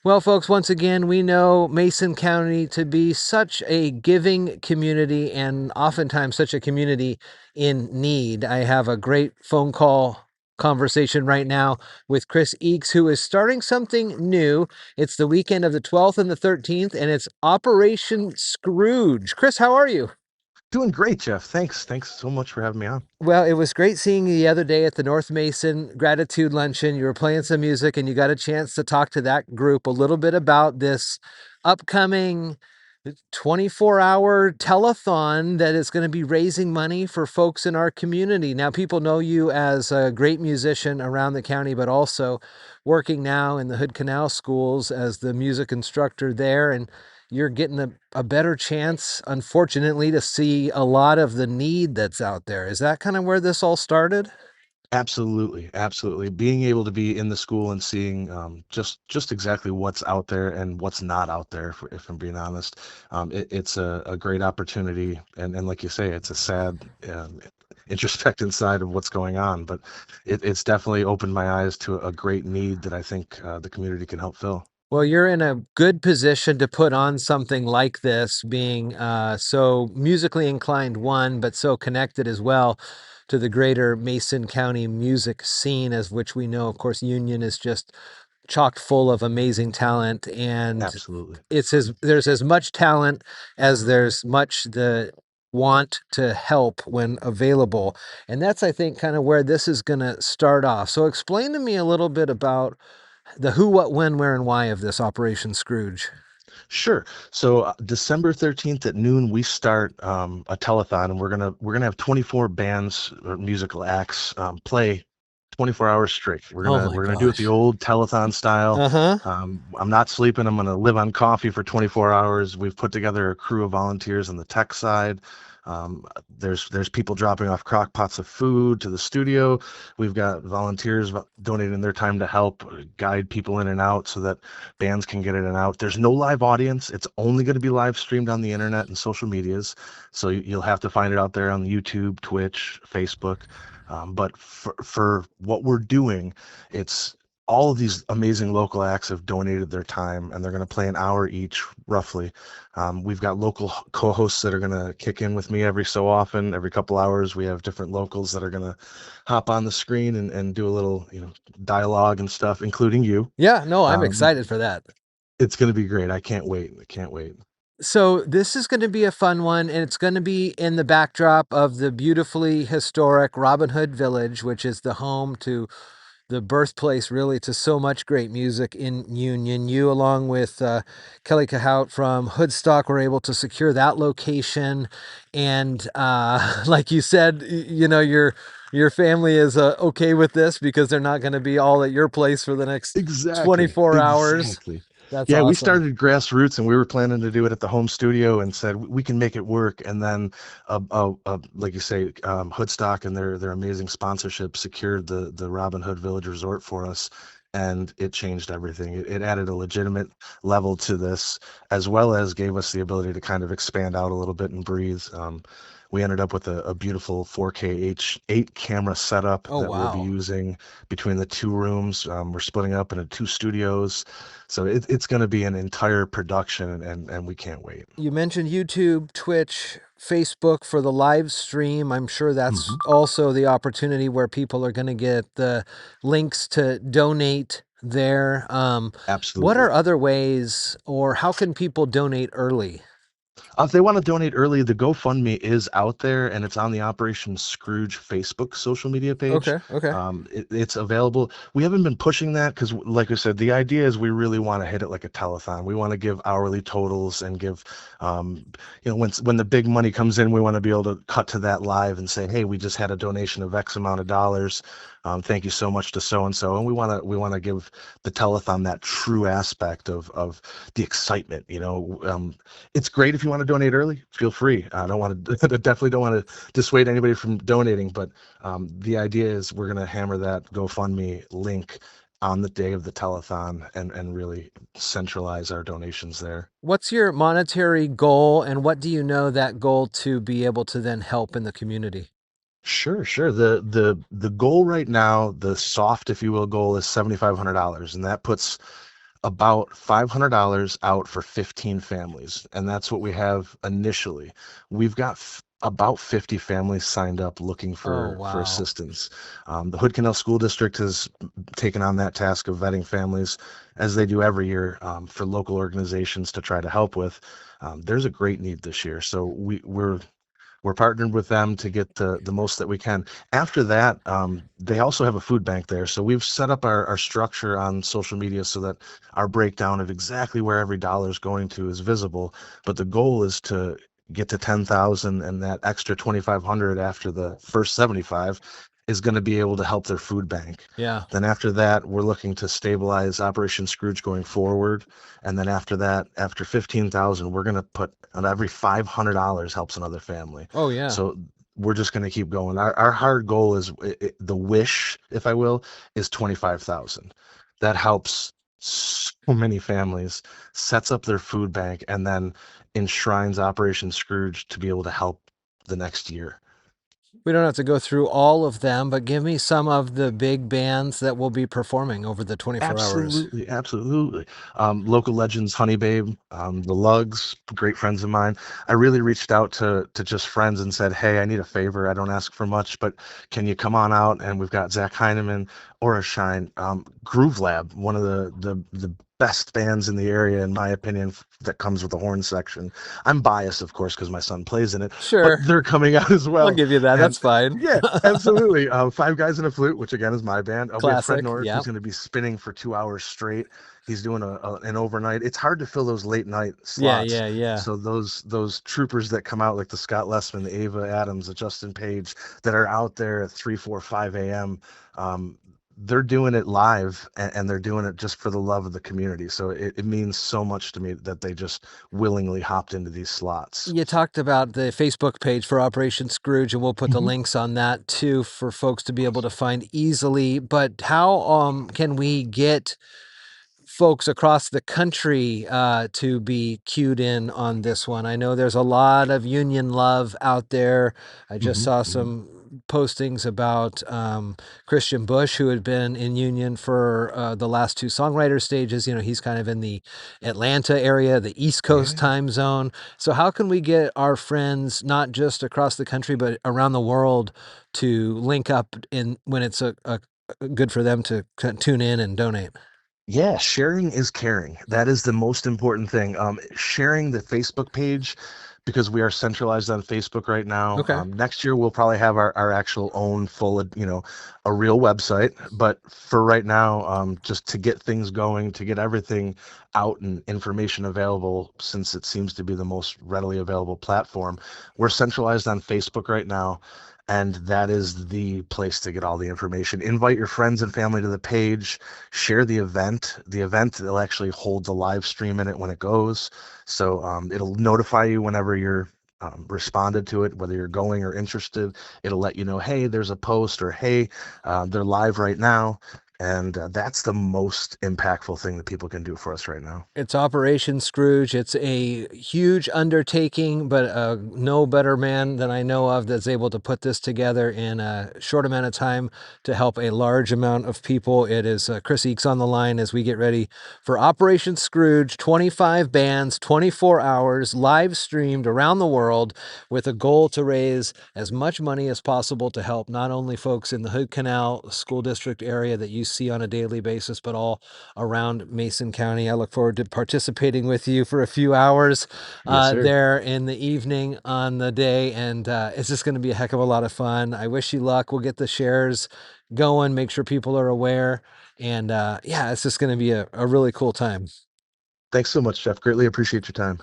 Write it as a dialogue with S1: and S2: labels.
S1: Well, folks, once again, we know Mason County to be such a giving community and oftentimes such a community in need. I have a great phone call conversation right now with Chris Eakes, who is starting something new. It's the weekend of the 12th and the 13th, and it's Operation Scrooge. Chris, how are you?
S2: Doing great, Jeff. Thanks. Thanks so much for having me on.
S1: Well, it was great seeing you the other day at the North Mason Gratitude Luncheon. You were playing some music and you got a chance to talk to that group a little bit about this upcoming 24-hour telethon that is going to be raising money for folks in our community. Now, people know you as a great musician around the county, but also working now in the Hood Canal schools as the music instructor there. And you're getting a better chance, unfortunately, to see a lot of the need that's out there. Is that kind of where this all started?
S2: Absolutely, absolutely. Being able to be in the school and seeing just exactly what's out there and what's not out there, if I'm being honest, it's a great opportunity. And like you say, it's a sad, introspective side of what's going on, but it's definitely opened my eyes to a great need that I think the community can help fill.
S1: Well, you're in a good position to put on something like this, being so musically inclined, one, but so connected as well to the greater Mason County music scene, as which we know, of course, Union is just chock full of amazing talent, and
S2: Absolutely.
S1: there's as much talent as there's much the want to help when available. And that's, I think, kind of where this is going to start off. So explain to me a little bit about the who, what, when, where, and why of this Operation Scrooge.
S2: Sure. So December 13th at noon, we start a telethon, and we're gonna have 24 bands or musical acts play 24 hours straight. We're
S1: Oh
S2: gonna
S1: my
S2: we're gonna do it the
S1: gosh.
S2: old telethon style.
S1: Uh-huh.
S2: I'm not sleeping. I'm gonna live on coffee for 24 hours. We've put together a crew of volunteers on the tech side. There's people dropping off crock pots of food to the studio. We've got volunteers donating their time to help guide people in and out so that bands can get in and out. There's no live audience. It's only going to be live streamed on the internet and social medias. So you'll have to find it out there on YouTube, Twitch, Facebook. But for what we're doing, it's all of these amazing local acts have donated their time, and they're going to play an hour each, roughly. We've got local co-hosts that are going to kick in with me every so often. Every couple hours, we have different locals that are going to hop on the screen and do a little, dialogue and stuff, including you.
S1: Yeah, no, I'm
S2: Um,
S1: excited for that.
S2: it's going to be great. I can't wait. I can't wait.
S1: So this is going to be a fun one, and it's going to be in the backdrop of the beautifully historic Robin Hood Village, which is the home to the birthplace, really, to so much great music in Union. You, along with Kelly Cahout from Hoodstock, were able to secure that location, and like you said, your family is okay with this because they're not going to be all at your place for the next
S2: Exactly.
S1: 24 hours.
S2: Exactly.
S1: That's
S2: Yeah, we
S1: awesome.
S2: started grassroots, and we were planning to do it at the home studio and said we can make it work. And then, like you say, Hoodstock and their amazing sponsorship secured the Robin Hood Village Resort for us, and it changed everything. It added a legitimate level to this, as well as gave us the ability to kind of expand out a little bit and breathe. We ended up with a beautiful 4K H8 camera setup
S1: Oh,
S2: that we'll be
S1: wow.
S2: using between the two rooms. We're splitting up into two studios, so it's going to be an entire production, and we can't wait.
S1: You mentioned YouTube, Twitch, Facebook for the live stream. I'm sure that's
S2: Mhm.
S1: also the opportunity where people are going to get the links to donate there. What
S2: Absolutely.
S1: are other ways, or how can people donate early?
S2: If they want to donate early, the GoFundMe is out there, and it's on the Operation Scrooge Facebook social media page.
S1: Okay, okay.
S2: It's available. We haven't been pushing that because, like I said, the idea is we really want to hit it like a telethon. We want to give hourly totals and give, um, when the big money comes in, we want to be able to cut to that live and say, hey, we just had a donation of X amount of dollars. Thank you so much to so and so, and we want to give the telethon that true aspect of the excitement. It's great if you want to donate early, feel free. I don't want to definitely don't want to dissuade anybody from donating, but the idea is we're going to hammer that GoFundMe link on the day of the telethon and really centralize our donations there.
S1: What's your monetary goal, and what do you know that goal to be able to then help in the community?
S2: Sure, sure. The goal right now, the soft, if you will, goal is $7,500, and that puts about $500 out for 15 families, and that's what we have initially. We've got about 50 families signed up looking
S1: Oh,
S2: for
S1: wow.
S2: assistance. The Hood Canal School District has taken on that task of vetting families, as they do every year, for local organizations to try to help with. There's a great need this year, so we're partnered with them to get the most that we can. After that, they also have a food bank there. So we've set up our structure on social media so that our breakdown of exactly where every dollar is going to is visible. But the goal is to get to 10,000, and that extra 2,500 after the first 75 is going to be able to help their food bank.
S1: Yeah.
S2: Then after that, we're looking to stabilize Operation Scrooge going forward. And then after that, after 15,000, we're going to put on every $500 helps another family.
S1: Oh, yeah.
S2: So we're just going to keep going. Our hard goal is the wish, if I will, is 25,000. That helps so many families, sets up their food bank, and then enshrines Operation Scrooge to be able to help the next year.
S1: We don't have to go through all of them, but give me some of the big bands that will be performing over the 24 hours.
S2: Absolutely, absolutely. Local legends, Honey Babe, the Lugs, great friends of mine. I really reached out to just friends and said, "Hey, I need a favor. I don't ask for much, but can you come on out?" And we've got Zach Heineman, Aura Shine, Groove Lab, one of the best bands in the area, in my opinion, that comes with a horn section. I'm biased, of course, because my son plays in it, but
S1: Sure.
S2: they're coming out as
S1: I'll
S2: well.
S1: give you that. That's
S2: And
S1: fine.
S2: yeah, absolutely. Five Guys in a Flute, which again is my band. We have Fred
S1: Classic.
S2: Norris, who's
S1: Yep.
S2: going to be spinning for 2 hours straight. He's doing an overnight. It's hard to fill those late night
S1: Yeah,
S2: slots.
S1: yeah, yeah.
S2: So those troopers that come out, like the Scott Lessman, the Ava Adams, the Justin Page, that are out there at 3, 4, 5 a.m. They're doing it live, and they're doing it just for the love of the community. So it means so much to me that they just willingly hopped into these slots.
S1: You talked about the Facebook page for Operation Scrooge, and we'll put the
S2: Mhm.
S1: links on that too for folks to be able to find easily. But how can we get folks across the country to be cued in on this one? I know there's a lot of union love out there. I just
S2: Mhm.
S1: saw
S2: Mhm.
S1: some postings about Christian Bush, who had been in union for the last two songwriter stages. You know, he's kind of in the Atlanta area, the East Coast
S2: Yeah.
S1: time zone. So how can we get our friends, not just across the country, but around the world, to link up in when it's a good for them to tune in and donate?
S2: Yeah, sharing is caring. That is the most important thing. Sharing the Facebook page, because we are centralized on Facebook right now.
S1: Okay.
S2: Next year we'll probably have our actual own full, a real website. But for right now, just to get things going, to get everything out and information available, since it seems to be the most readily available platform, we're centralized on Facebook right now. And that is the place to get all the information. Invite your friends and family to the page, share the event. The event, they'll actually hold the live stream in it when it goes. So it'll notify you whenever you're responded to it, whether you're going or interested. It'll let you know, hey, there's a post, or hey, they're live right now. And that's the most impactful thing that people can do for us right now.
S1: It's Operation Scrooge. It's a huge undertaking, but no better man than I know of that's able to put this together in a short amount of time to help a large amount of people. It is Chris Eakes on the line as we get ready for Operation Scrooge. 25 bands, 24 hours, live streamed around the world, with a goal to raise as much money as possible to help not only folks in the Hood Canal School District area that you see on a daily basis, but all around Mason County. I look forward to participating with you for a few hours
S2: Yes, sir.
S1: there in the evening on the day, and it's just going to be a heck of a lot of fun. I wish you luck. We'll get the shares going, make sure people are aware, and yeah, it's just going to be a really cool time.
S2: Thanks so much, Jeff. Greatly appreciate your time.